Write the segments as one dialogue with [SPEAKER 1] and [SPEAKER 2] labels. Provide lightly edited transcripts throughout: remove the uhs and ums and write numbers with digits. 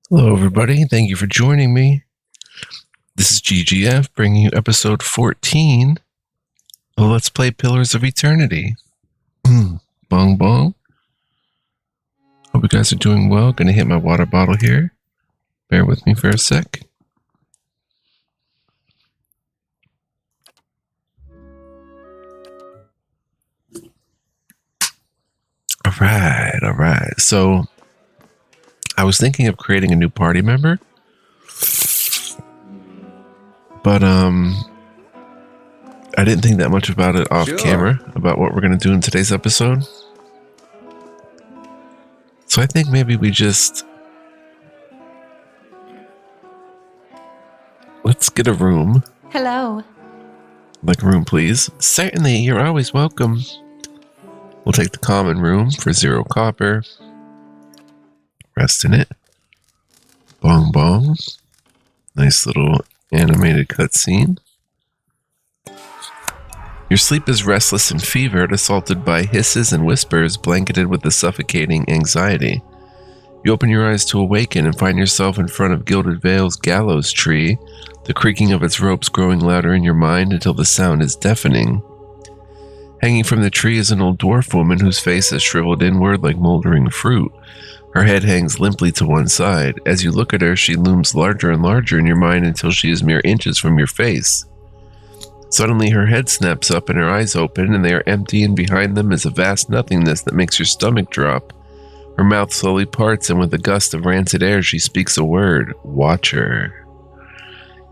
[SPEAKER 1] Hello, everybody. Thank you for joining me. This is GGF bringing you episode 14 of Let's Play Pillars of Eternity. Bong bong. Hope you guys are doing well. Gonna hit my water bottle here. Bear with me for a sec. All right. So, I was thinking of creating a new party member. But, I didn't think that much about it off camera, about what we're going to do in today's episode. So I think maybe we just... Let's get a room.
[SPEAKER 2] Hello.
[SPEAKER 1] Like a room, please. Certainly, you're always welcome. We'll take the common room for 0 copper. Rest in it. Bong bong. Nice little animated cutscene. Your sleep is restless and fevered, assaulted by hisses and whispers, blanketed with a suffocating anxiety. You open your eyes to awaken and find yourself in front of Gilded Vale's gallows tree, the creaking of its ropes growing louder in your mind until the sound is deafening. Hanging from the tree is an old dwarf woman whose face has shriveled inward like moldering fruit. Her head hangs limply to one side. As you look at her, she looms larger and larger in your mind until she is mere inches from your face. Suddenly, her head snaps up and her eyes open, and they are empty, and behind them is a vast nothingness that makes your stomach drop. Her mouth slowly parts, and with a gust of rancid air, she speaks a word. Watcher.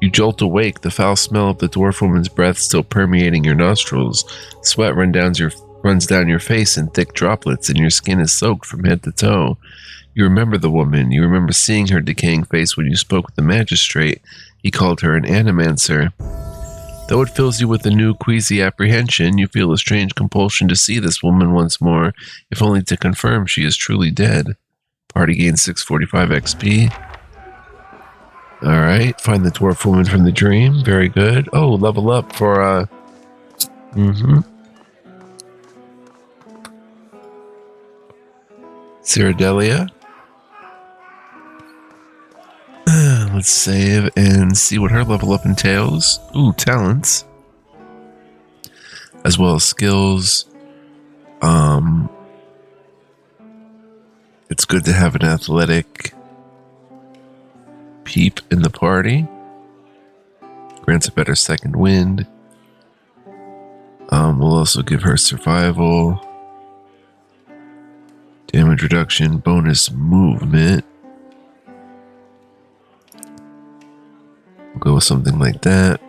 [SPEAKER 1] You jolt awake, the foul smell of the dwarf woman's breath still permeating your nostrils. Sweat runs down your face in thick droplets, and your skin is soaked from head to toe. You remember the woman. You remember seeing her decaying face when you spoke with the magistrate. He called her an animancer. Though it fills you with a new queasy apprehension, you feel a strange compulsion to see this woman once more, if only to confirm she is truly dead. Party gains 645 XP. Alright, find the dwarf woman from the dream. Very good. Oh, level up for, Ciradelia. Let's save and see what her level up entails. Ooh, talents. As well as skills. It's good to have an athletic peep in the party. Grants a better second wind. We'll also give her survival. Damage reduction, bonus movement. We'll go with something like that.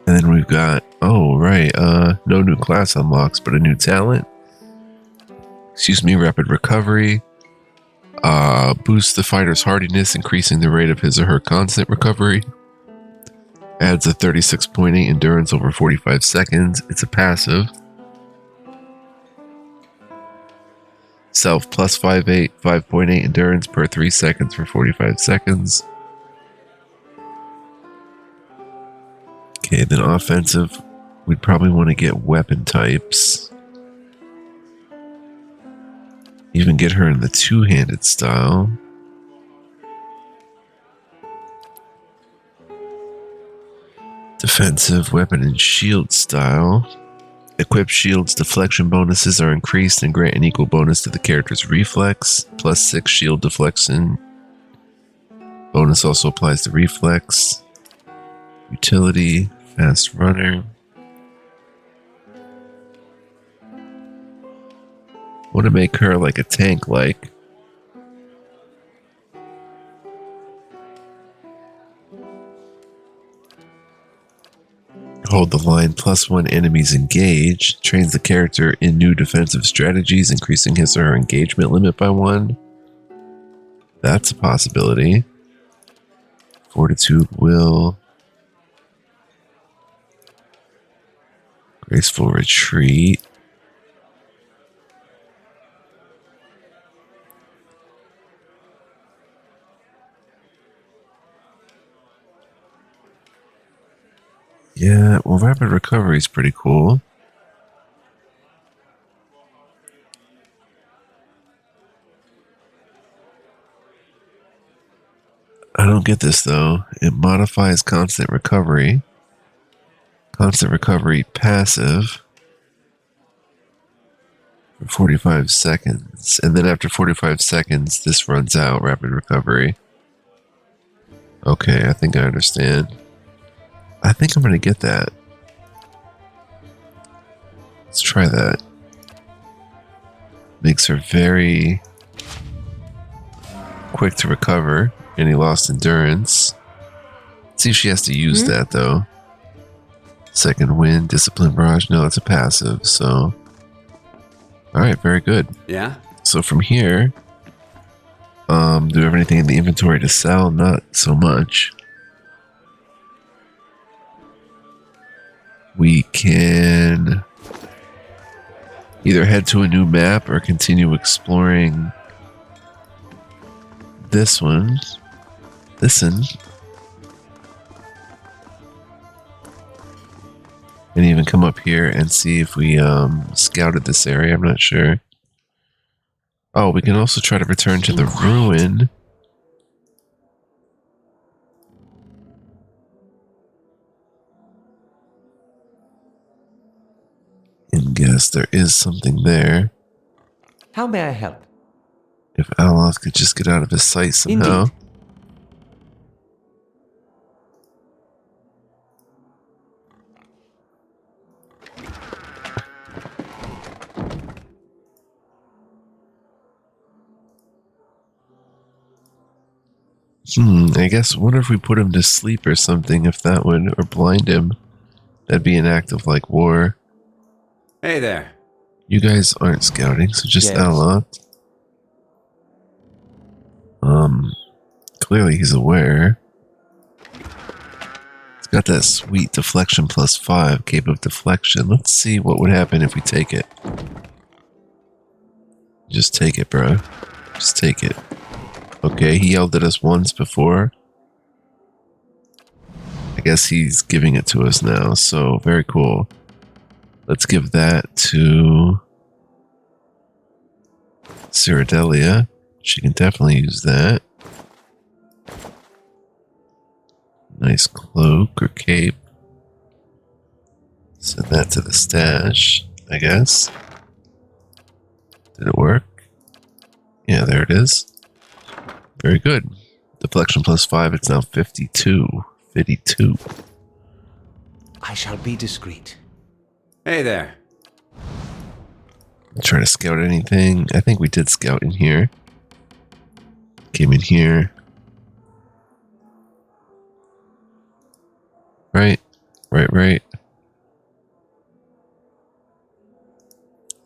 [SPEAKER 1] And then we've got, oh, right, no new class unlocks, but a new talent. Rapid recovery. Boosts the fighter's hardiness, increasing the rate of his or her constant recovery. Adds a 36.8 endurance over 45 seconds. It's a passive. Self plus 5.8 endurance per 3 seconds for 45 seconds. Okay, then offensive, we'd probably want to get weapon types. Even get her in the two-handed style. Defensive, weapon and shield style. Equipped shields deflection bonuses are increased and grant an equal bonus to the character's reflex. Plus 6 shield deflection. Bonus also applies to reflex. Utility, fast runner. Want to make her like a tank-like. Hold the line +1 enemies engaged. Trains the character in new defensive strategies, increasing his or her engagement limit by 1. That's a possibility. Fortitude, will. Graceful retreat. Yeah, well, rapid recovery is pretty cool. don't get this though. It modifies constant recovery. Constant recovery passive for 45 seconds. And then after 45 seconds, this runs out, rapid recovery. Okay, I think I understand. I think I'm going to get that. Let's try that. Makes her very quick to recover. Any lost endurance. Let's see if she has to use that though. Second wind, discipline barrage. No, it's a passive, so. Alright, very good.
[SPEAKER 2] Yeah?
[SPEAKER 1] So from here, do we have anything in the inventory to sell? Not so much. We can either head to a new map or continue exploring this one. Listen. And even come up here and see if we scouted this area. I'm not sure. Oh, we can also try to return to the ruin. And guess there is something there.
[SPEAKER 3] How may I help?
[SPEAKER 1] If Aloth could just get out of his sight somehow.
[SPEAKER 3] Indeed.
[SPEAKER 1] I guess, wonder if we put him to sleep or something, if that would, or blind him. That'd be an act of, like, war.
[SPEAKER 2] Hey there.
[SPEAKER 1] You guys aren't scouting, so just
[SPEAKER 3] Yes.
[SPEAKER 1] Aloth. Clearly he's aware. It's got that sweet deflection +5, cape of deflection. Let's see what would happen if we take it. Just take it, bro. Just take it. Okay, he yelled at us once before. I guess he's giving it to us now, so very cool. Let's give that to Ciradelia. She can definitely use that. Nice cloak or cape. Send that to the stash, I guess. Did it work? Yeah, there it is. Very good. Deflection +5, it's now 52. 52.
[SPEAKER 3] I shall be discreet.
[SPEAKER 2] Hey there.
[SPEAKER 1] Trying to scout anything. I think we did scout in here. Came in here. Right. Right.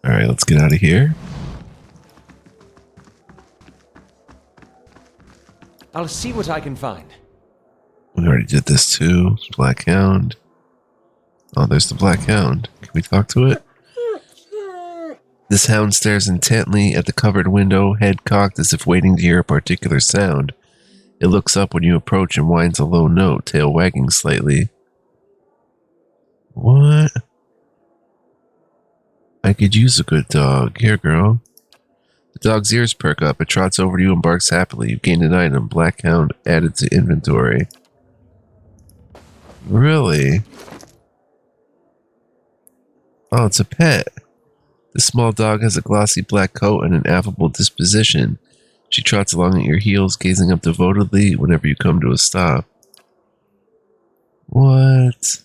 [SPEAKER 1] Alright, let's get out of here.
[SPEAKER 3] I'll see what I can find.
[SPEAKER 1] We already did this too. Black Hound. Oh, there's the Black Hound. Can we talk to it? This hound stares intently at the covered window, head cocked as if waiting to hear a particular sound. It looks up when you approach and whines a low note, tail wagging slightly. What? I could use a good dog. Here, girl. The dog's ears perk up. It trots over to you and barks happily. You've gained an item. Black Hound added to inventory. Really? Oh, it's a pet. The small dog has a glossy black coat and an affable disposition. She trots along at your heels, gazing up devotedly whenever you come to a stop. What?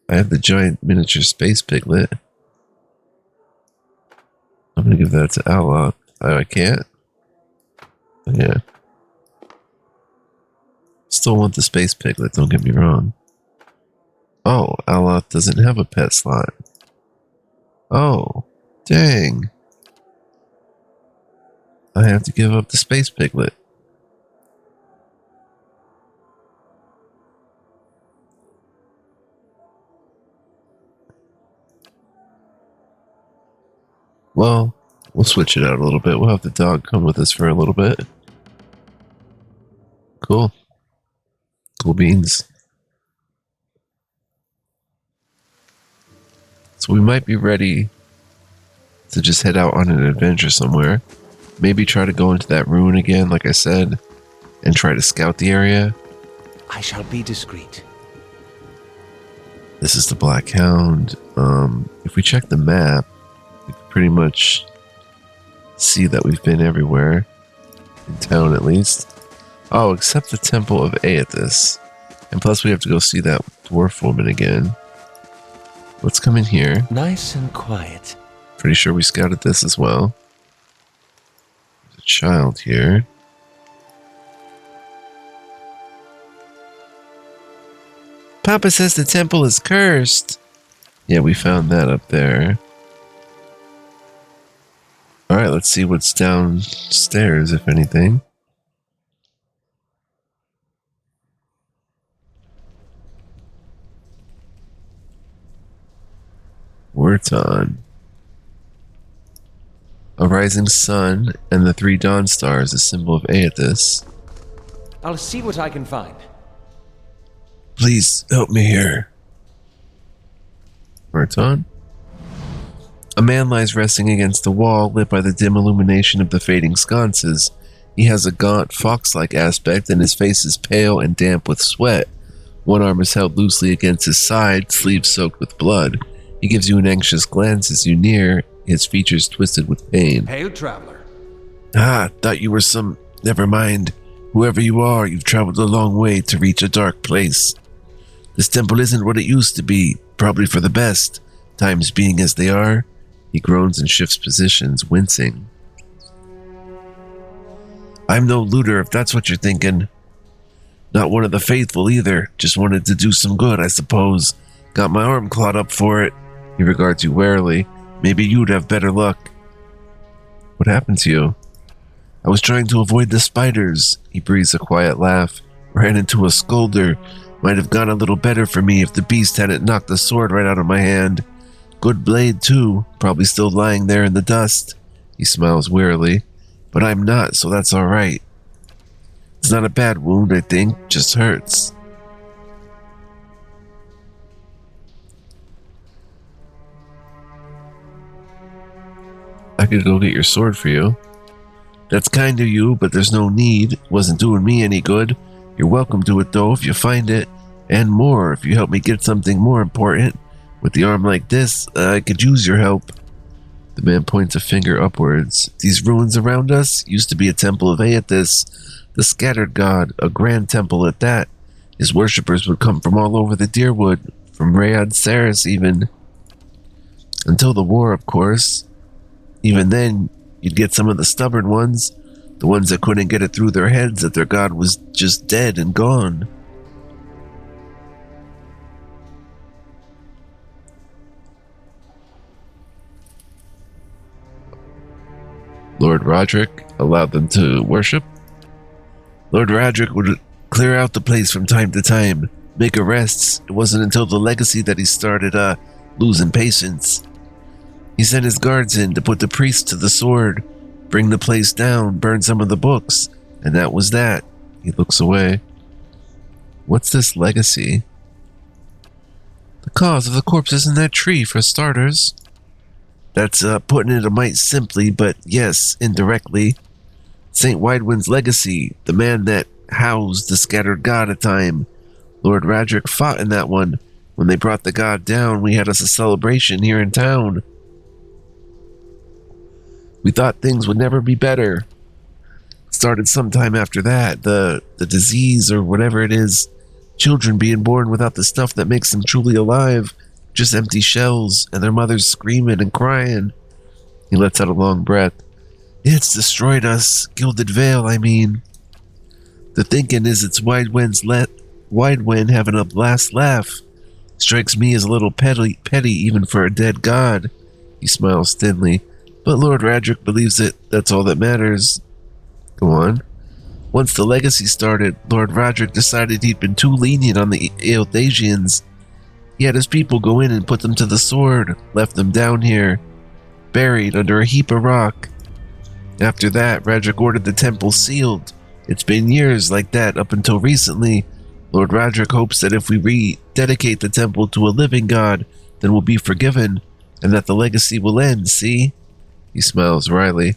[SPEAKER 1] I have the giant miniature space piglet. I'm gonna give that to Aloth. Oh, I can't? Yeah. Still want the space piglet, don't get me wrong. Oh, Aloth doesn't have a pet slot. Oh, dang. I have to give up the space piglet. Well, we'll switch it out a little bit. We'll have the dog come with us for a little bit. Cool. Cool beans. So we might be ready to just head out on an adventure somewhere. Maybe try to go into that ruin again, like I said. and try to scout the area?
[SPEAKER 3] I shall be discreet.
[SPEAKER 1] This is the Black Hound. If we check the map, we can pretty much see that we've been everywhere. In town, at least. Oh, except the Temple of Aethys. And plus we have to go see that dwarf woman again. Let's come in here.
[SPEAKER 3] Nice and quiet.
[SPEAKER 1] Pretty sure we scouted this as well. There's a child here. Papa says the temple is cursed. Yeah, we found that up there. Alright, let's see what's downstairs, if anything. Wurton. A rising sun and the 3 dawn stars, a symbol of Aethys.
[SPEAKER 3] I'll see what I can find.
[SPEAKER 1] Please help me here. Wurton? A man lies resting against a wall lit by the dim illumination of the fading sconces. He has a gaunt, fox-like aspect and his face is pale and damp with sweat. One arm is held loosely against his side, sleeves soaked with blood. He gives you an anxious glance as you near, his features twisted with pain.
[SPEAKER 3] Hail, traveler.
[SPEAKER 1] Ah, thought you were some... Never mind. Whoever you are, you've traveled a long way to reach a dark place. This temple isn't what it used to be, probably for the best, times being as they are. He groans and shifts positions, wincing. I'm no looter, if that's what you're thinking. Not one of the faithful either, just wanted to do some good, I suppose. Got my arm clawed up for it. He regards you warily. Maybe you'd have better luck. What happened to you? I was trying to avoid the spiders. He breathes a quiet laugh. Ran into a scolder. Might have gone a little better for me if the beast hadn't knocked the sword right out of my hand. Good blade, too. Probably still lying there in the dust. He smiles wearily. But I'm not, so that's alright. It's not a bad wound, I think. Just hurts. I could go get your sword for you. That's kind of you, but there's no need. Wasn't doing me any good. You're welcome to it, though, if you find it. And more, if you help me get something more important. With the arm like this, I could use your help. The man points a finger upwards. These ruins around us used to be a temple of Aethys, the scattered god, a grand temple at that. His worshippers would come from all over the Deerwood, from Rayad Saris even. Until the war, of course. Even then, you'd get some of the stubborn ones, the ones that couldn't get it through their heads that their god was just dead and gone. Lord Roderick allowed them to worship. Lord Roderick would clear out the place from time to time, make arrests. It wasn't until the legacy that he started losing patience. He sent his guards in to put the priests to the sword, bring the place down, burn some of the books, and that was that. He looks away. What's this legacy? The cause of the corpses in that tree, for starters. That's putting it a mite simply, but yes, indirectly. St. Widewind's legacy, the man that housed the scattered god at time. Lord Roderick fought in that one. When they brought the god down, we had us a celebration here in town. We thought things would never be better. Started sometime after that, the disease or whatever it is, children being born without the stuff that makes them truly alive, just empty shells, and their mothers screaming and crying. He lets out a long breath. It's destroyed us, Gilded Vale, I mean. The thinking is it's Widewind having a last laugh. Strikes me as a little petty even for a dead god. He smiles thinly. But Lord Roderick believes it. That's all that matters. Go on. Once the legacy started, Lord Roderick decided he'd been too lenient on the Ealdasians. He had his people go in and put them to the sword, left them down here, buried under a heap of rock. After that, Roderick ordered the temple sealed. It's been years like that up until recently. Lord Roderick hopes that if we rededicate the temple to a living god, then we'll be forgiven, and that the legacy will end, see? He smiles wryly.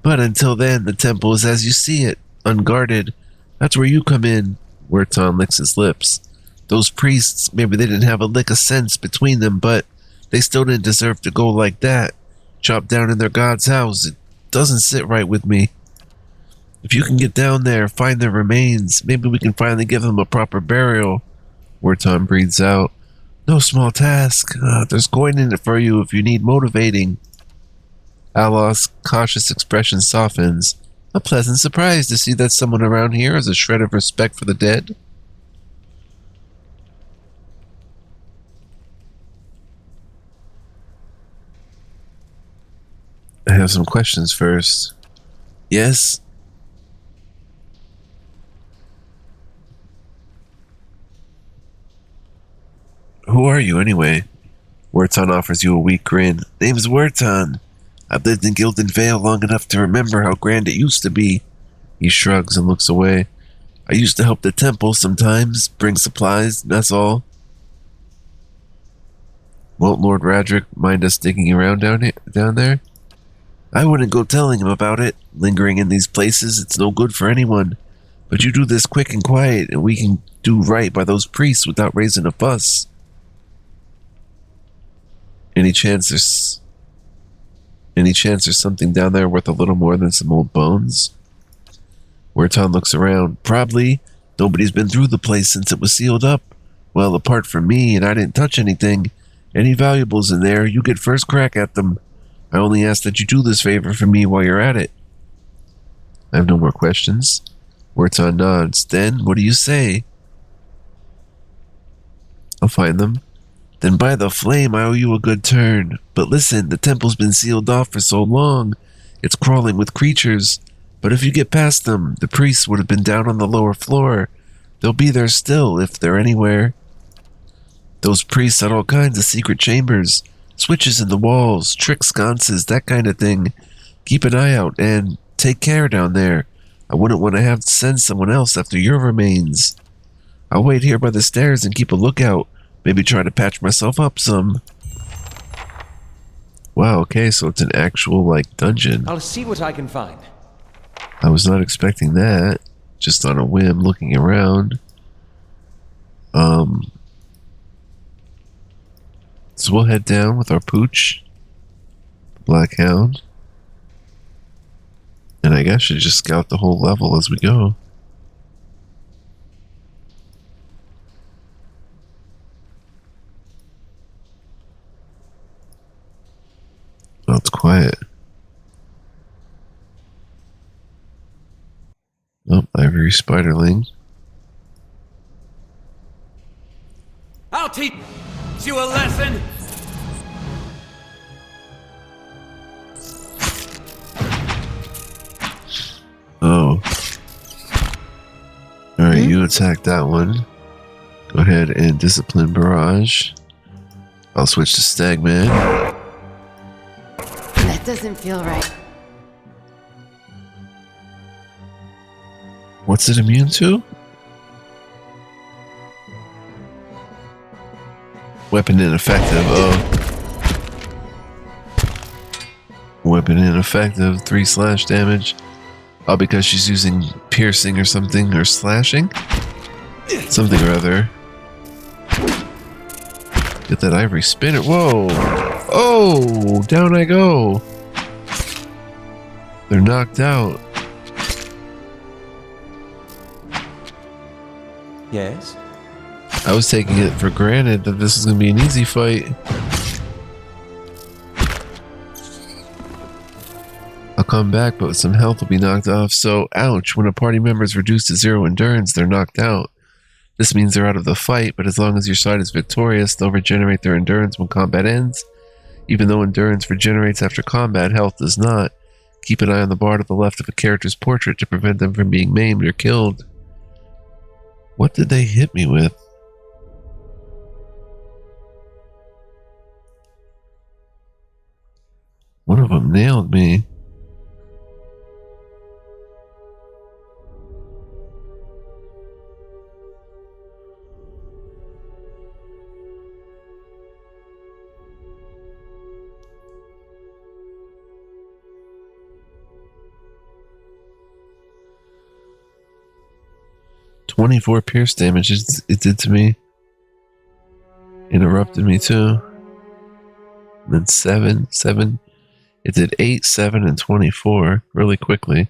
[SPEAKER 1] But until then, the temple is as you see it, unguarded. That's where you come in. Werton licks his lips. Those priests, maybe they didn't have a lick of sense between them, but they still didn't deserve to go like that. Chopped down in their god's house. It doesn't sit right with me. If you can get down there, find their remains, maybe we can finally give them a proper burial. Werton breathes out. No small task. There's coin in it for you if you need motivating. Alos's cautious expression softens. A pleasant surprise to see that someone around here has a shred of respect for the dead. I have some questions first. Yes? Who are you anyway? Werton offers you a weak grin. Name's Werton. I've lived in Gilded Vale long enough to remember how grand it used to be. He shrugs and looks away. I used to help the temple sometimes, bring supplies, that's all. Won't Lord Radric mind us digging around down there? I wouldn't go telling him about it. Lingering in these places, it's no good for anyone. But you do this quick and quiet, and we can do right by those priests without raising a fuss. Any chance there's something down there worth a little more than some old bones? Werton looks around. Probably. Nobody's been through the place since it was sealed up. Well, apart from me, and I didn't touch anything. Any valuables in there, you get first crack at them. I only ask that you do this favor for me while you're at it. I have no more questions. Werton nods. Then, what do you say? I'll find them. Then by the flame, I owe you a good turn. But listen, the temple's been sealed off for so long. It's crawling with creatures. But if you get past them, the priests would have been down on the lower floor. They'll be there still, if they're anywhere. Those priests had all kinds of secret chambers. Switches in the walls, trick sconces, that kind of thing. Keep an eye out, and take care down there. I wouldn't want to have to send someone else after your remains. I'll wait here by the stairs and keep a lookout. Maybe try to patch myself up some. Wow, okay, so it's an actual, dungeon.
[SPEAKER 3] I'll see what I can find.
[SPEAKER 1] I was not expecting that. Just on a whim, looking around. So we'll head down with our pooch. Black Hound. And I guess should just scout the whole level as we go. Oh, it's quiet. Oh, Ivory Spiderling.
[SPEAKER 2] I'll teach you a lesson!
[SPEAKER 1] Oh. Alright, you attack that one. Go ahead and discipline Barrage. I'll switch to Stagman.
[SPEAKER 4] That doesn't feel right.
[SPEAKER 1] What's it immune to? Weapon ineffective. Oh. Weapon ineffective. 3 slash damage. Oh, because she's using piercing or something, or slashing? Something or other. Get that ivory spinner. Whoa! Oh! Down I go! They're knocked out.
[SPEAKER 3] Yes?
[SPEAKER 1] I was taking it for granted that this is going to be an easy fight. I'll come back, but some health will be knocked off, so ouch. When a party member is reduced to 0 endurance, they're knocked out. This means they're out of the fight, but as long as your side is victorious, they'll regenerate their endurance when combat ends. Even though endurance regenerates after combat, health does not. Keep an eye on the bar to the left of a character's portrait to prevent them from being maimed or killed. What did they hit me with? One of them nailed me. 24 pierce damage it did to me. Interrupted me too. And then 7. It did 8, 7, and 24 really quickly.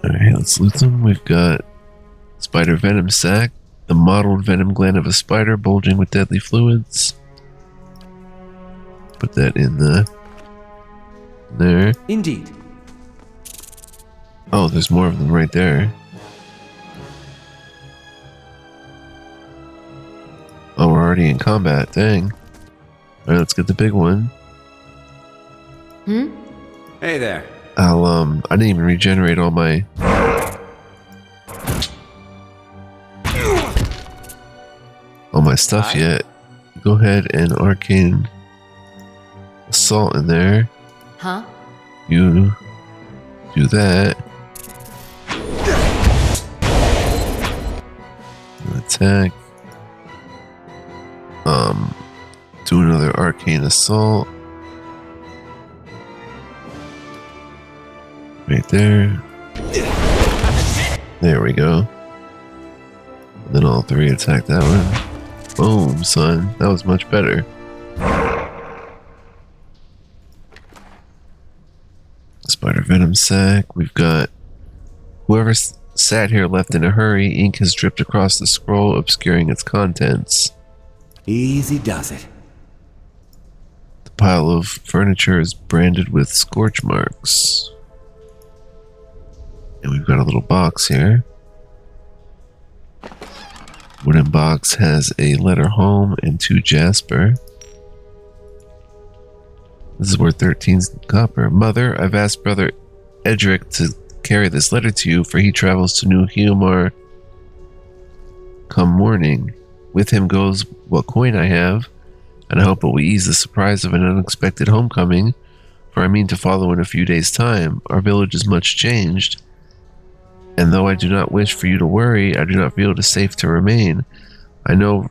[SPEAKER 1] Alright, let's loot them. We've got Spider Venom Sac, the mottled venom gland of a spider bulging with deadly fluids. Put that in there.
[SPEAKER 3] Indeed.
[SPEAKER 1] Oh, there's more of them right there. Oh, we're already in combat. Dang. Alright, let's get the big one.
[SPEAKER 2] Hey there.
[SPEAKER 1] I didn't even regenerate all my stuff yet. Go ahead and arcane assault in there.
[SPEAKER 4] Huh?
[SPEAKER 1] You do that. Attack. Do another arcane assault. Right there. There we go. And then all three attack that one. Boom, son. That was much better. Spider Venom Sac. We've got whoever sat here left in a hurry. Ink has dripped across the scroll, obscuring its contents.
[SPEAKER 2] Easy does it.
[SPEAKER 1] The pile of furniture is branded with scorch marks. And we've got a little box here. Wooden box has a letter home and 2 jasper. This is worth 13 copper. Mother, I've asked Brother Edric to carry this letter to you, for he travels to New Humor come morning. With him goes what coin I have, and I hope it will ease the surprise of an unexpected homecoming, for I mean to follow in a few days' time. Our village is much changed, and though I do not wish for you to worry, I do not feel it is safe to remain. I know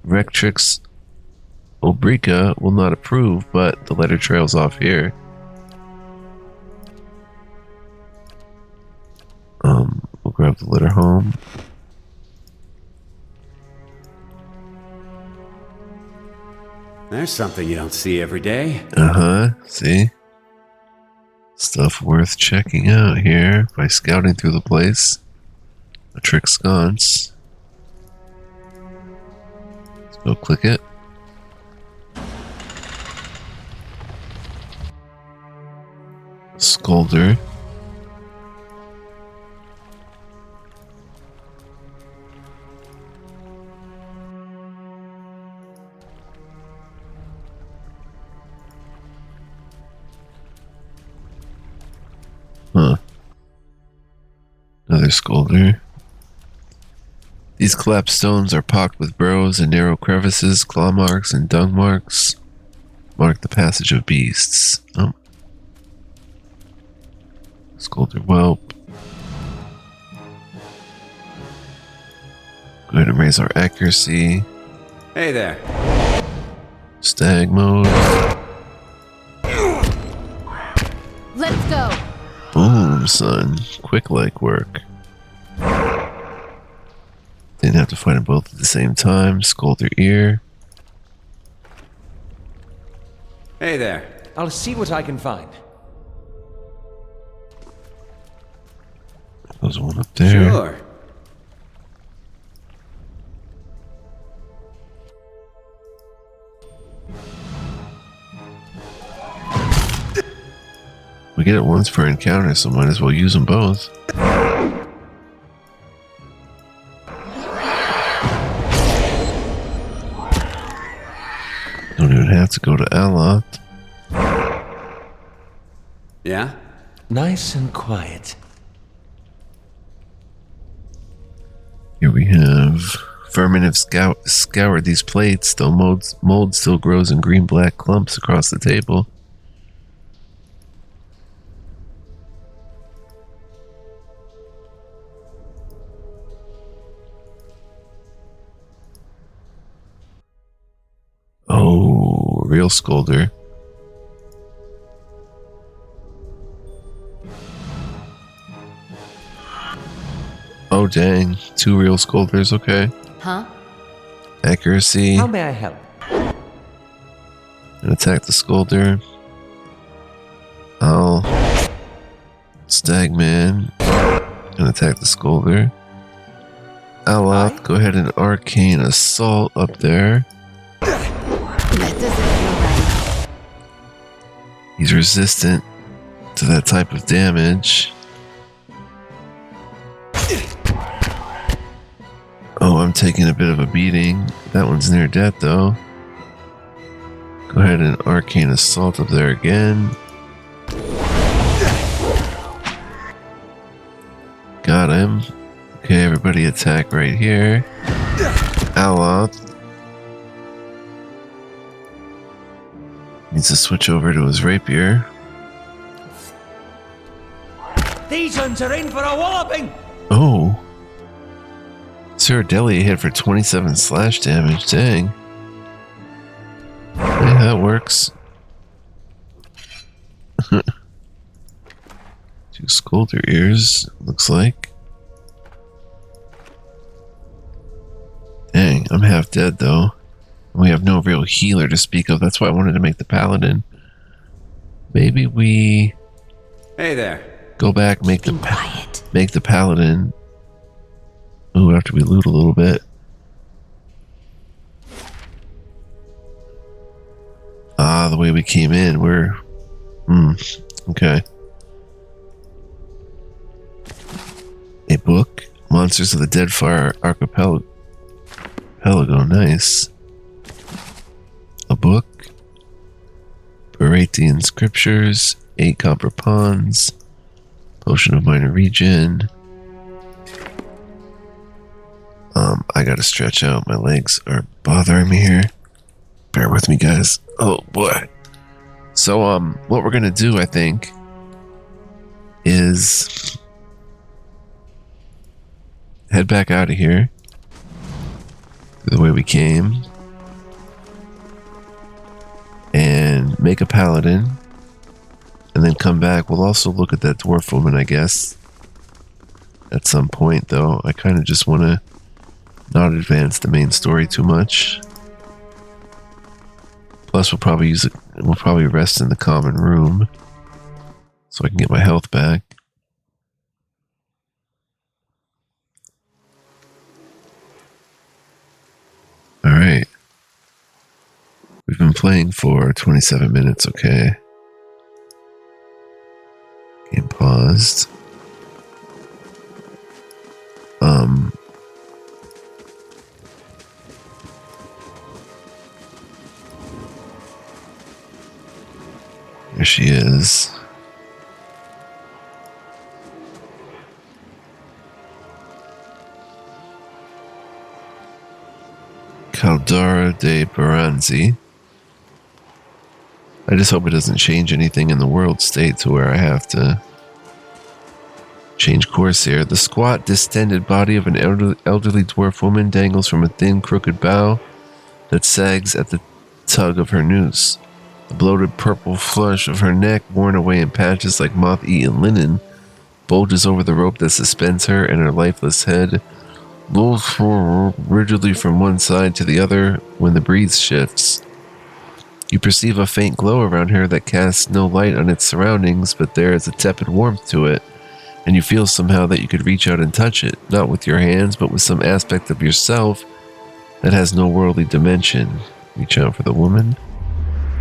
[SPEAKER 1] Rectrix Obrica will not approve, but the letter trails off here. We'll grab the letter home.
[SPEAKER 2] There's something you don't see every day.
[SPEAKER 1] See? Stuff worth checking out here by scouting through the place. A trick sconce. Let's go click it. Scolder. Another scolder. These collapsed stones are pocked with burrows and narrow crevices, claw marks, and dung marks. Mark the passage of beasts. Oh. Scolder whelp. Go ahead and raise our accuracy.
[SPEAKER 2] Hey there.
[SPEAKER 1] Stag mode.
[SPEAKER 4] Let's go.
[SPEAKER 1] Boom, son. Quick like work. Didn't have to fight them both at the same time. Scolder ear.
[SPEAKER 2] Hey there.
[SPEAKER 3] I'll see what I can find.
[SPEAKER 1] There's one up there.
[SPEAKER 2] Sure.
[SPEAKER 1] We get it once per encounter, so might as well use them both. Don't even have to go to Alloth.
[SPEAKER 2] Yeah?
[SPEAKER 3] Nice and quiet.
[SPEAKER 1] Here we have vermin have scoured these plates, though mold still grows in green-black clumps across the table. Oh, real scolder. Oh, dang. 2 real scolders, okay.
[SPEAKER 4] Huh?
[SPEAKER 1] Accuracy.
[SPEAKER 3] How may I help?
[SPEAKER 1] And attack the scolder. I'll Stagman and attack the scolder. Aloth, go ahead and arcane assault up there.
[SPEAKER 4] That doesn't feel right.
[SPEAKER 1] He's resistant to that type of damage. Oh, I'm taking a bit of a beating. That one's near death though. Go ahead and arcane assault up there again. Got him. Okay, everybody attack right here. Aloth needs to switch over to his rapier.
[SPEAKER 3] These ones are in for a walloping!
[SPEAKER 1] Oh. Ceradelia hit for 27 slash damage. Dang. Yeah, that works. 2 scolder ears, looks like. Dang, I'm half dead though. We have no real healer to speak of. That's why I wanted to make the paladin. Maybe we
[SPEAKER 2] Hey there.
[SPEAKER 1] go back, make
[SPEAKER 4] Be quiet.
[SPEAKER 1] the paladin. Ooh, after we loot a little bit. Ah, the way we came in, we're... okay. A book. Monsters of the Deadfire Archipelago. Nice. A book. Baratian Scriptures. 8 copper pawns. Potion of minor regen. I gotta stretch out. My legs are bothering me here. Bear with me, guys. Oh, boy. So, what we're gonna do, I think, is head back out of here the way we came and make a paladin and then come back. We'll also look at that dwarf woman, I guess, at some point, though. I kind of just want to not advance the main story too much. Plus, we'll probably rest in the common room so I can get my health back. All right. We've been playing for 27 minutes, okay. Game paused. There she is. Caldara de Baranzi. I just hope it doesn't change anything in the world state to where I have to change course here. The squat, distended body of an elderly dwarf woman dangles from a thin, crooked bough that sags at the tug of her noose. The bloated purple flush of her neck, worn away in patches like moth-eaten linen, bulges over the rope that suspends her, and her lifeless head rolls forward rigidly from one side to the other when the breeze shifts. You perceive a faint glow around her that casts no light on its surroundings, but there is a tepid warmth to it, and you feel somehow that you could reach out and touch it, not with your hands, but with some aspect of yourself that has no worldly dimension. Reach out for the woman.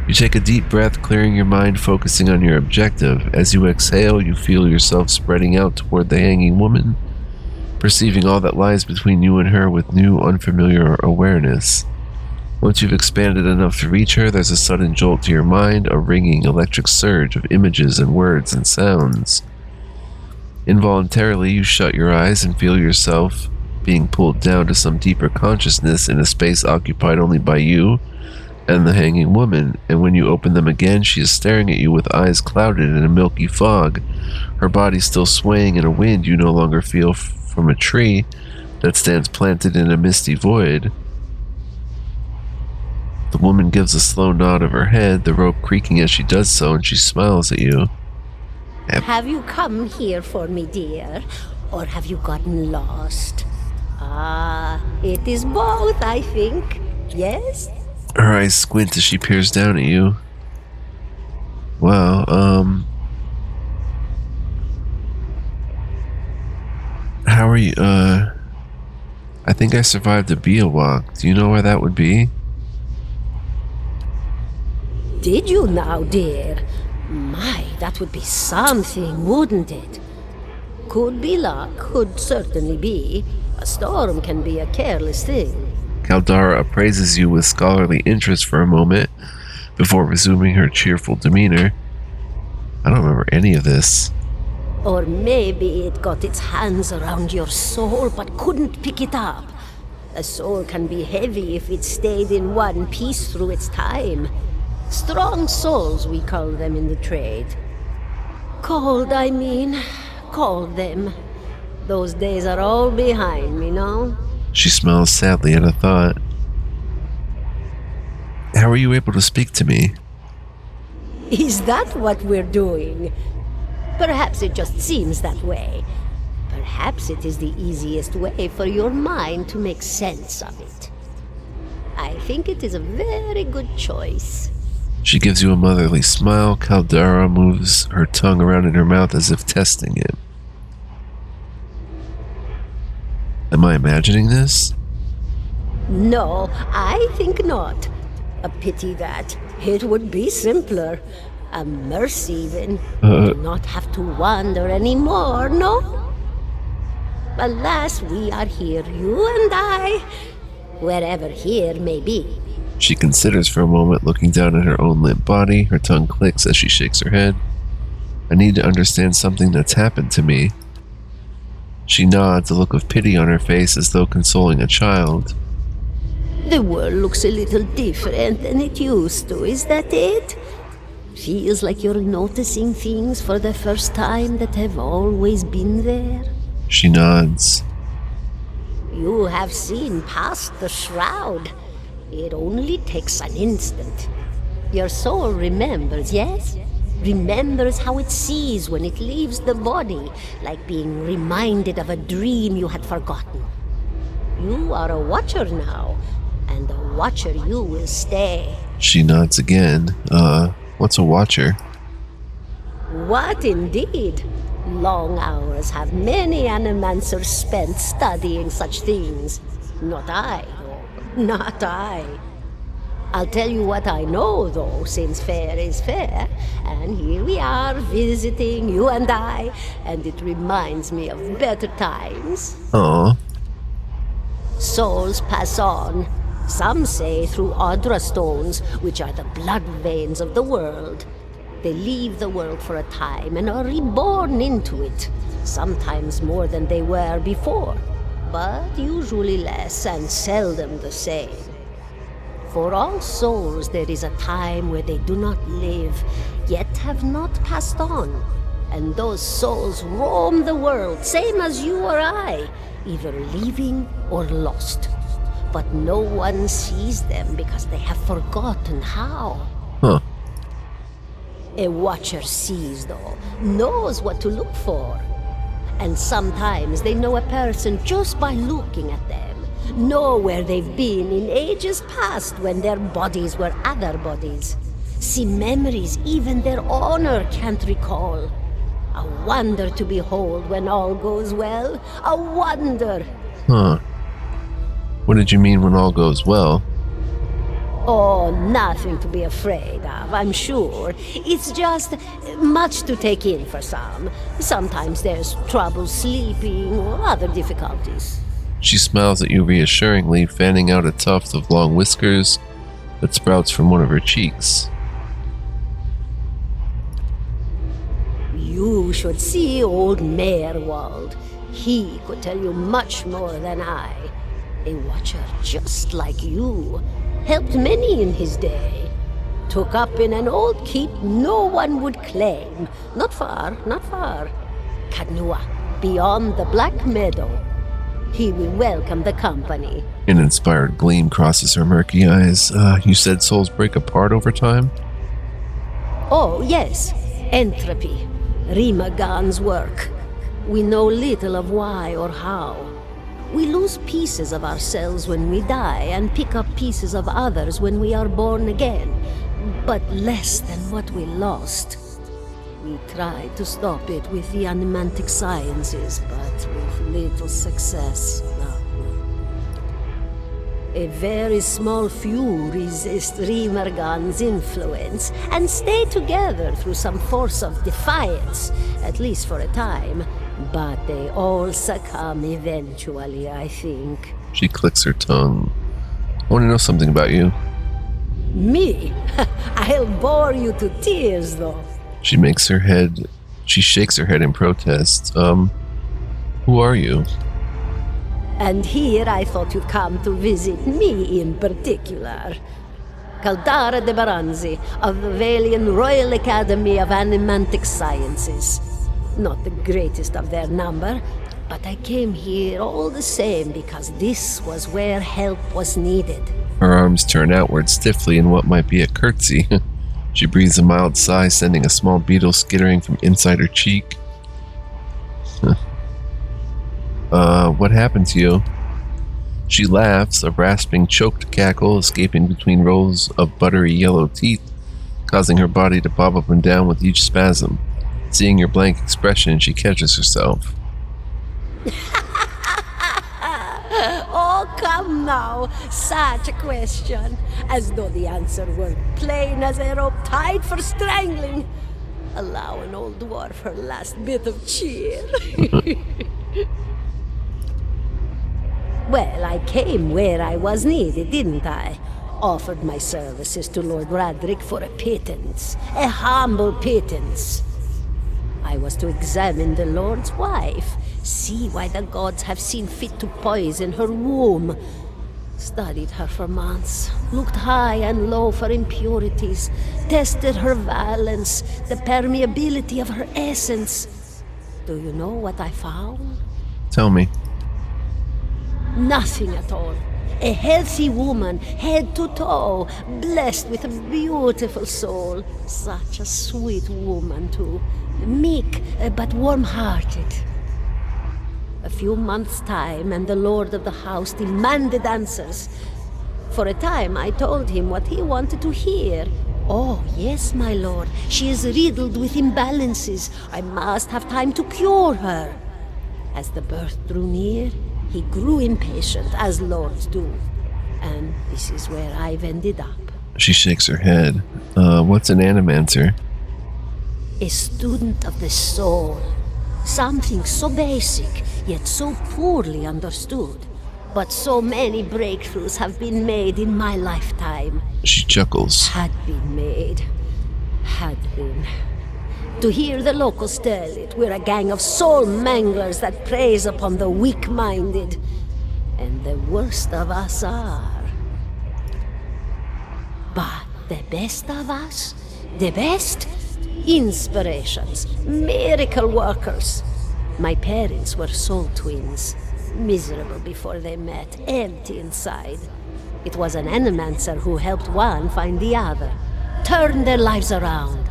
[SPEAKER 1] You take a deep breath, clearing your mind, focusing on your objective. As you exhale, you feel yourself spreading out toward the hanging woman, perceiving all that lies between you and her with new, unfamiliar awareness. Once you've expanded enough to reach her, there's a sudden jolt to your mind, a ringing, electric surge of images and words and sounds. Involuntarily, you shut your eyes and feel yourself being pulled down to some deeper consciousness in a space occupied only by you and the hanging woman, and when you open them again, she is staring at you with eyes clouded in a milky fog, her body still swaying in a wind you no longer feel from a tree that stands planted in a misty void. The woman gives a slow nod of her head, the rope creaking as she does so, and she smiles at you.
[SPEAKER 5] Have you come here for me, dear? Or have you gotten lost? Ah, it is both, I think. Yes?
[SPEAKER 1] Her eyes squint as she peers down at you. Wow, how are you, I think I survived a Bia walk. Do you know where that would be?
[SPEAKER 5] Did you now, dear? My, that would be something, wouldn't it? Could be luck, could certainly be. A storm can be a careless thing.
[SPEAKER 1] Caldara appraises you with scholarly interest for a moment before resuming her cheerful demeanor. I don't remember any of this.
[SPEAKER 5] Or maybe it got its hands around your soul but couldn't pick it up. A soul can be heavy if it stayed in one piece through its time. Strong souls, we call them in the trade. Cold, I mean. Called them. Those days are all behind me, no?
[SPEAKER 1] She smiles sadly at a thought. How are you able to speak to me?
[SPEAKER 5] Is that what we're doing? Perhaps it just seems that way. Perhaps it is the easiest way for your mind to make sense of it. I think it is a very good choice.
[SPEAKER 1] She gives you a motherly smile. Caldara moves her tongue around in her mouth as if testing it. Am I imagining this?
[SPEAKER 5] No, I think not. A pity that. It would be simpler. A mercy even. Do not have to wander anymore, no? Alas, we are here, you and I. Wherever here may be.
[SPEAKER 1] She considers for a moment, looking down at her own limp body. Her tongue clicks as she shakes her head. I need to understand something that's happened to me. She nods, a look of pity on her face as though consoling a child.
[SPEAKER 5] The world looks a little different than it used to, is that it? Feels like you're noticing things for the first time that have always been there.
[SPEAKER 1] She nods.
[SPEAKER 5] You have seen past the shroud. It only takes an instant. Your soul remembers, yes? Remembers how it sees when it leaves the body, like being reminded of a dream you had forgotten. You are a watcher now, and a watcher you will stay.
[SPEAKER 1] She nods again. What's a watcher?
[SPEAKER 5] What indeed? Long hours have many animancers spent studying such things. Not I, though. Not I. I'll tell you what I know, though, since fair is fair. And here we are, visiting, you and I, and it reminds me of better times.
[SPEAKER 1] Aw.
[SPEAKER 5] Souls pass on. Some say through Audra stones, which are the blood veins of the world. They leave the world for a time and are reborn into it, sometimes more than they were before, but usually less and seldom the same. For all souls there is a time where they do not live, yet have not passed on, and those souls roam the world, same as you or I, either living or lost. But no one sees them because they have forgotten how.
[SPEAKER 1] Huh.
[SPEAKER 5] A watcher sees, though, knows what to look for. And sometimes they know a person just by looking at them, know where they've been in ages past when their bodies were other bodies. See memories even their owner can't recall. A wonder to behold when all goes well. A wonder!
[SPEAKER 1] Huh. What did you mean when all goes well?
[SPEAKER 5] Oh, nothing to be afraid of, I'm sure. It's just much to take in for some. Sometimes there's trouble sleeping or other difficulties.
[SPEAKER 1] She smiles at you reassuringly, fanning out a tuft of long whiskers that sprouts from one of her cheeks.
[SPEAKER 5] You should see old Meerwald. He could tell you much more than I. A watcher just like you. Helped many in his day. Took up in an old keep no one would claim. Not far, not far. Kadnua, beyond the Black Meadow. He will welcome the company.
[SPEAKER 1] An inspired gleam crosses her murky eyes. You said souls break apart over time?
[SPEAKER 5] Oh, yes. Entropy. Rimagan's work. We know little of why or how. We lose pieces of ourselves when we die and pick up pieces of others when we are born again, but less than what we lost. We tried to stop it with the animantic sciences, but with little success. A very small few resist Rimergan's influence and stay together through some force of defiance, at least for a time. But they all succumb eventually, I think.
[SPEAKER 1] She clicks her tongue. I want to know something about you.
[SPEAKER 5] Me? I'll bore you to tears, though.
[SPEAKER 1] She shakes her head in protest. Who are you?
[SPEAKER 5] And here I thought you'd come to visit me in particular. Caldara de Baranzi, of the Valian Royal Academy of Animantic Sciences. Not the greatest of their number, but I came here all the same because this was where help was needed.
[SPEAKER 1] Her arms turn outward stiffly in what might be a curtsy. She breathes a mild sigh, sending a small beetle skittering from inside her cheek. What happened to you? She laughs, a rasping, choked cackle escaping between rows of buttery yellow teeth, causing her body to bob up and down with each spasm. Seeing your blank expression, she catches herself.
[SPEAKER 5] Oh, come now. Such a question. As though the answer were plain as a rope tied for strangling. Allow an old dwarf her last bit of cheer. Well, I came where I was needed, didn't I? Offered my services to Lord Radric for a pittance. A humble pittance. I was to examine the Lord's wife, see why the gods have seen fit to poison her womb. Studied her for months, looked high and low for impurities, tested her valence, the permeability of her essence. Do you know what I found?
[SPEAKER 1] Tell me.
[SPEAKER 5] Nothing at all. A healthy woman, head to toe, blessed with a beautiful soul. Such a sweet woman, too. Meek, but warm-hearted. A few months' time, and the lord of the house demanded answers. For a time, I told him what he wanted to hear. Oh, yes, my lord. She is riddled with imbalances. I must have time to cure her. As the birth drew near, he grew impatient, as lords do. And this is where I've ended up.
[SPEAKER 1] She shakes her head. What's an animancer?
[SPEAKER 5] A student of the soul. Something so basic, yet so poorly understood. But so many breakthroughs have been made in my lifetime.
[SPEAKER 1] She chuckles.
[SPEAKER 5] Had been made. Had been. To hear the locals tell it, we're a gang of soul manglers that preys upon the weak-minded. And the worst of us are. But the best of us? The best? Inspirations. Miracle workers. My parents were soul twins. Miserable before they met, empty inside. It was an animancer who helped one find the other. Turned their lives around.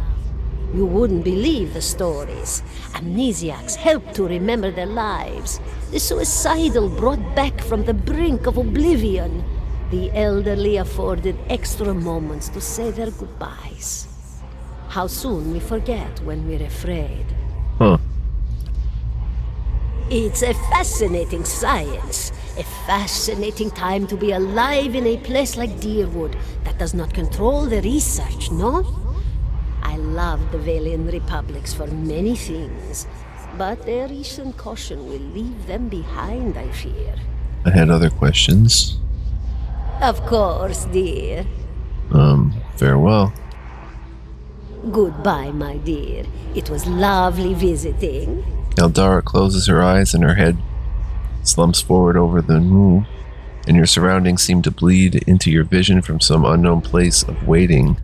[SPEAKER 5] You wouldn't believe the stories. Amnesiacs helped to remember their lives. The suicidal brought back from the brink of oblivion. The elderly afforded extra moments to say their goodbyes. How soon we forget when we're afraid.
[SPEAKER 1] Huh.
[SPEAKER 5] It's a fascinating science. A fascinating time to be alive in a place like Deerwood that does not control the research, no? I love the Valian Republics for many things, but their recent caution will leave them behind, I fear.
[SPEAKER 1] I had other questions.
[SPEAKER 5] Of course, dear.
[SPEAKER 1] Farewell.
[SPEAKER 5] Goodbye, my dear. It was lovely visiting.
[SPEAKER 1] Caldara closes her eyes and her head slumps forward over the move, and your surroundings seem to bleed into your vision from some unknown place of waiting.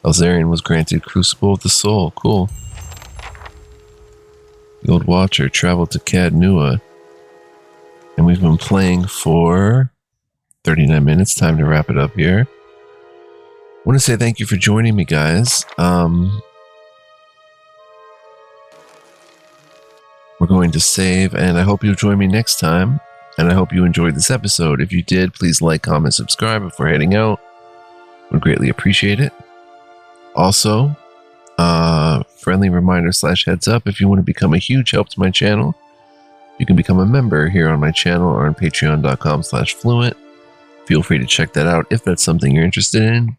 [SPEAKER 1] Elzarian was granted Crucible of the Soul. Cool. The Old Watcher traveled to Cadnua, and we've been playing for 39 minutes. Time to wrap it up here. I want to say thank you for joining me, guys. We're going to save, and I hope you'll join me next time. And I hope you enjoyed this episode. If you did, please like, comment, subscribe before heading out. Would greatly appreciate it. Also, friendly reminder / heads up, if you want to become a huge help to my channel, you can become a member here on my channel or on patreon.com/fluent. Feel free to check that out if that's something you're interested in.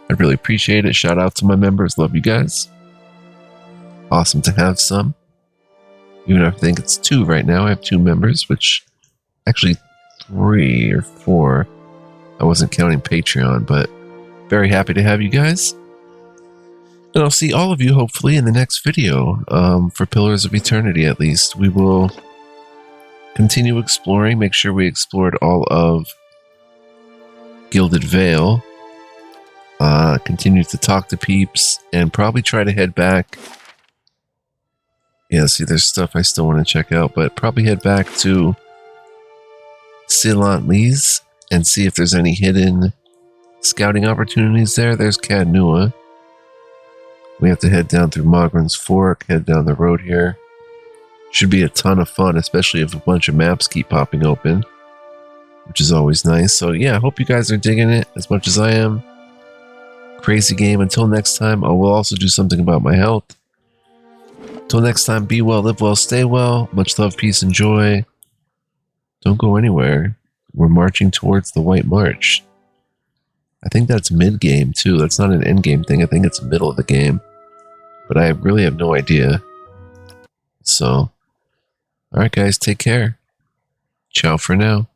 [SPEAKER 1] I'd really appreciate it. Shout out to my members. Love you guys. Awesome to have some. Even though I think it's 2 right now. I have 2 members, which actually 3 or 4. I wasn't counting Patreon, but very happy to have you guys. And I'll see all of you hopefully in the next video, for Pillars of Eternity at least. We will continue exploring, make sure we explored all of Gilded Vale, continue to talk to peeps, and probably try to head back. Yeah, see, there's stuff I still want to check out, but probably head back to Silant Lees and see if there's any hidden scouting opportunities there. There's Cadnua. We have to head down through Mogren's Fork, head down the road here. Should be a ton of fun, especially if a bunch of maps keep popping open, which is always nice. So yeah, I hope you guys are digging it as much as I am. Crazy game. Until next time, I will also do something about my health. Until next time, be well, live well, stay well. Much love, peace, and joy. Don't go anywhere. We're marching towards the White March. I think that's mid-game, too. That's not an end-game thing. I think it's middle of the game. But I really have no idea. So, alright guys, take care. Ciao for now.